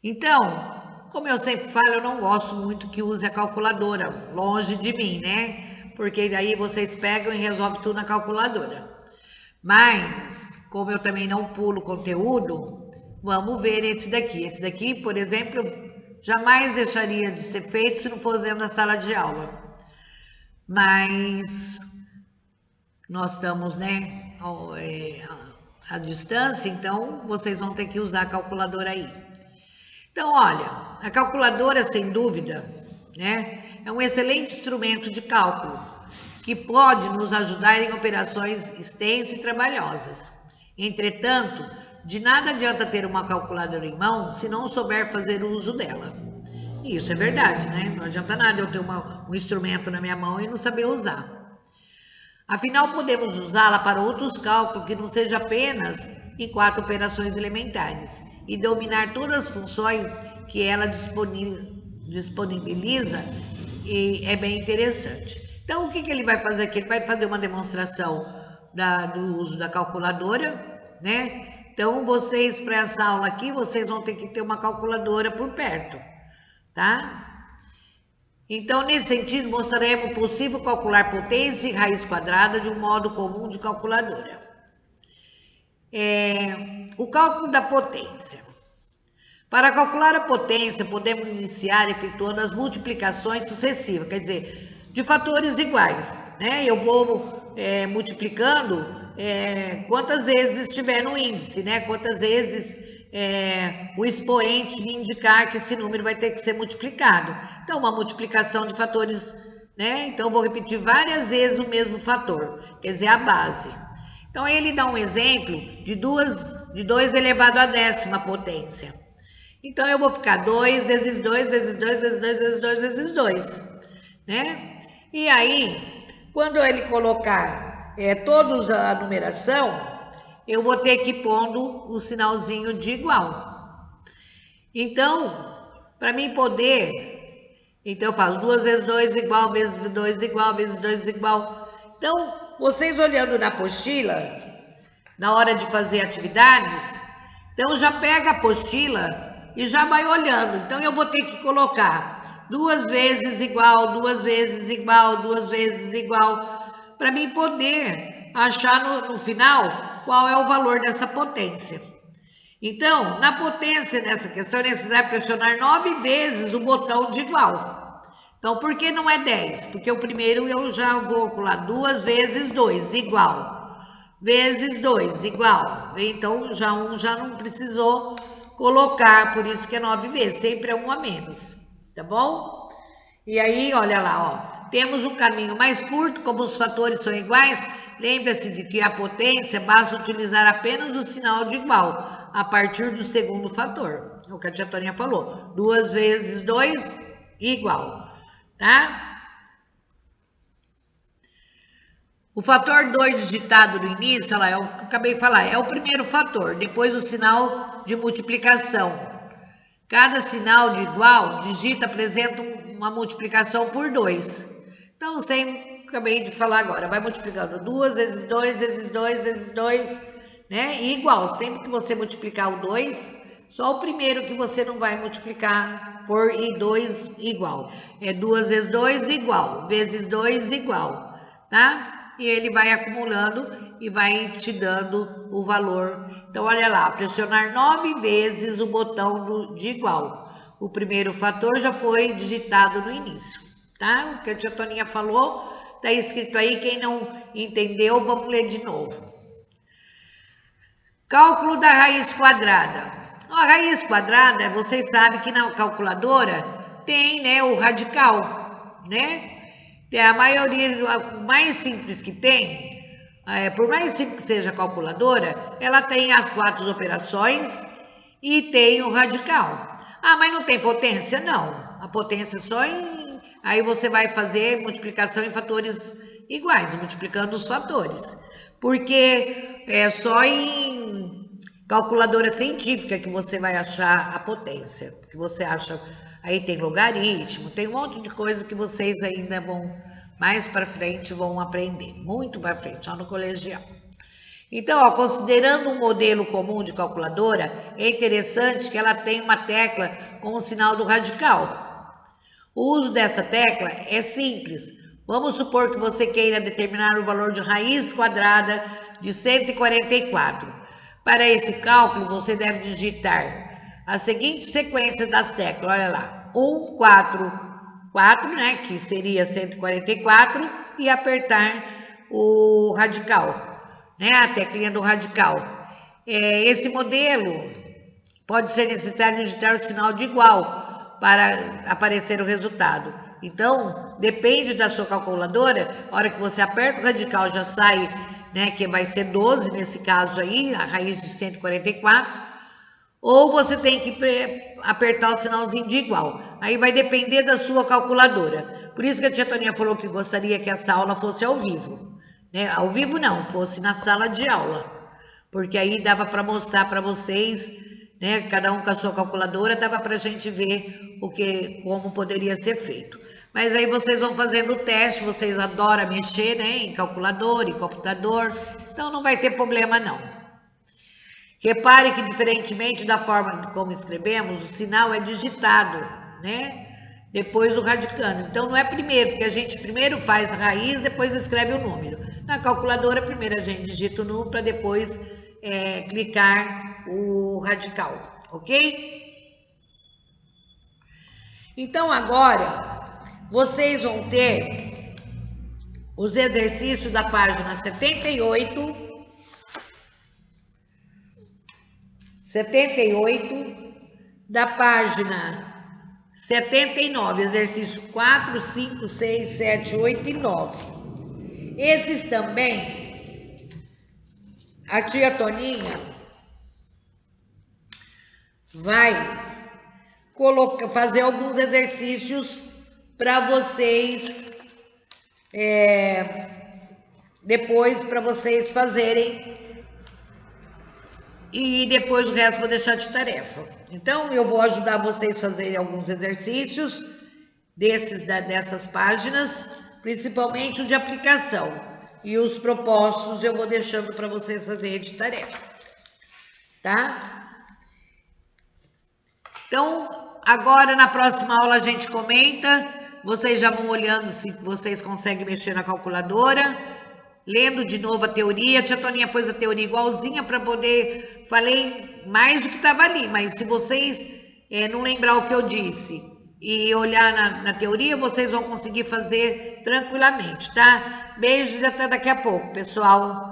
Então, como eu sempre falo, eu não gosto muito que use a calculadora, longe de mim, né? Porque daí vocês pegam e resolvem tudo na calculadora. Mas, como eu também não pulo conteúdo, vamos ver esse daqui. Esse daqui, por exemplo, eu jamais deixaria de ser feito se não fosse dentro da sala de aula. Mas nós estamos, né, à distância, então vocês vão ter que usar a calculadora aí. Então, olha, a calculadora, sem dúvida, né, é um excelente instrumento de cálculo que pode nos ajudar em operações extensas e trabalhosas. Entretanto, de nada adianta ter uma calculadora em mão se não souber fazer uso dela. E isso é verdade, né? Não adianta nada eu ter um instrumento na minha mão e não saber usar. Afinal, podemos usá-la para outros cálculos que não seja apenas em 4 operações elementares e dominar todas as funções que ela disponibiliza, e é bem interessante. Então, o que ele vai fazer aqui? Ele vai fazer uma demonstração do uso da calculadora, né? Então, vocês, para essa aula aqui, vocês vão ter que ter uma calculadora por perto, tá? Então, nesse sentido, mostraremos possível calcular potência e raiz quadrada de um modo comum de calculadora. O cálculo da potência. Para calcular a potência, podemos iniciar efetuando as multiplicações sucessivas, quer dizer, de fatores iguais, né? Eu vou multiplicando quantas vezes estiver no índice, né? Quantas vezes o expoente me indicar que esse número vai ter que ser multiplicado. Então, uma multiplicação de fatores, né? Então, eu vou repetir várias vezes o mesmo fator, quer dizer, a base. Então, ele dá um exemplo de 2 elevado à 10ª potência. Então, eu vou ficar 2 vezes 2 vezes 2 vezes 2 vezes 2 vezes 2, né? E aí, quando ele colocar todos a numeração, eu vou ter que ir pondo o sinalzinho de igual. Então, para mim poder, então eu faço 2 vezes 2 igual, vezes 2 igual, vezes 2 igual. Então, vocês olhando na apostila, na hora de fazer atividades, então já pega a apostila e já vai olhando. Então, eu vou ter que colocar 2 vezes igual, 2 vezes igual, 2 vezes igual, para mim poder achar no final qual é o valor dessa potência. Então, na potência nessa questão, é necessário pressionar 9 vezes o botão de igual. Então, por que não é 10? Porque o primeiro eu já vou calcular 2 vezes 2, igual. Vezes 2, igual. Então, já não precisou colocar, por isso que é 9 vezes, sempre é 1 a menos, tá bom? E aí, olha lá, ó, temos um caminho mais curto, como os fatores são iguais, lembre-se de que a potência basta utilizar apenas o sinal de igual, a partir do segundo fator, é o que a tia Toninha falou, 2 vezes 2, igual, tá? O fator 2 digitado no início, olha lá, é o que eu acabei de falar, é o primeiro fator, depois o sinal de multiplicação. Cada sinal de igual digita apresenta uma multiplicação por 2. Então, acabei de falar agora, vai multiplicando 2 vezes 2 vezes 2 vezes 2, né? E igual, sempre que você multiplicar o 2, só o primeiro que você não vai multiplicar por 2 igual. É 2 vezes 2 igual, vezes 2 igual, tá? E ele vai acumulando e vai te dando o valor. Então, olha lá, pressionar 9 vezes o botão de igual. O primeiro fator já foi digitado no início, tá? O que a tia Toninha falou, tá escrito aí, quem não entendeu, vamos ler de novo. Cálculo da raiz quadrada. A raiz quadrada, vocês sabem que na calculadora tem, né, o radical, né? A maioria, o mais simples que tem, por mais simples que seja a calculadora, ela tem as 4 operações e tem o radical. Ah, mas não tem potência? Não. A potência só aí você vai fazer multiplicação em fatores iguais, multiplicando os fatores. Porque é só em calculadora científica que você vai achar a potência. Que você acha... Aí tem logaritmo, tem um monte de coisa que vocês ainda vão, mais para frente, vão aprender. Muito para frente, já no colegial. Então, ó, considerando um modelo comum de calculadora, é interessante que ela tenha uma tecla com o sinal do radical. O uso dessa tecla é simples. Vamos supor que você queira determinar o valor de raiz quadrada de 144. Para esse cálculo, você deve digitar a seguinte sequência das teclas. Olha lá, 1, 4, 4, né, que seria 144, e apertar o radical. A teclinha do radical. Esse modelo pode ser necessário digitar o sinal de igual para aparecer o resultado. Então, depende da sua calculadora, a hora que você aperta o radical já sai, que vai ser 12 nesse caso aí, a raiz de 144, ou você tem que apertar o sinalzinho de igual. Aí vai depender da sua calculadora. Por isso que a tia Toninha falou que gostaria que essa aula fosse ao vivo. Ao vivo não, fosse na sala de aula, porque aí dava para mostrar para vocês, cada um com a sua calculadora, dava para a gente ver como poderia ser feito. Mas aí vocês vão fazendo o teste, vocês adoram mexer, em calculadora, em computador, então não vai ter problema não. Repare que diferentemente da forma como escrevemos, o sinal é digitado, depois do radicando. Então não é primeiro, porque a gente primeiro faz a raiz, depois escreve o número. Na calculadora, primeiro a gente digita o número para depois clicar o radical, ok? Então agora, vocês vão ter os exercícios da página 78, da página 79, exercício 4, 5, 6, 7, 8 e 9. Esses também, a tia Toninha vai fazer alguns exercícios para vocês, depois para vocês fazerem, e depois o resto vou deixar de tarefa. Então, eu vou ajudar vocês a fazerem alguns exercícios dessas páginas, principalmente o de aplicação. E os propostos eu vou deixando para vocês fazerem de tarefa. Tá? Então, agora na próxima aula a gente comenta. Vocês já vão olhando se vocês conseguem mexer na calculadora. Lendo de novo a teoria. A tia Toninha pôs a teoria igualzinha para poder... Falei mais do que estava ali, mas se vocês não lembrar o que eu disse e olhar na teoria, vocês vão conseguir fazer tranquilamente, tá? Beijos e até daqui a pouco, pessoal.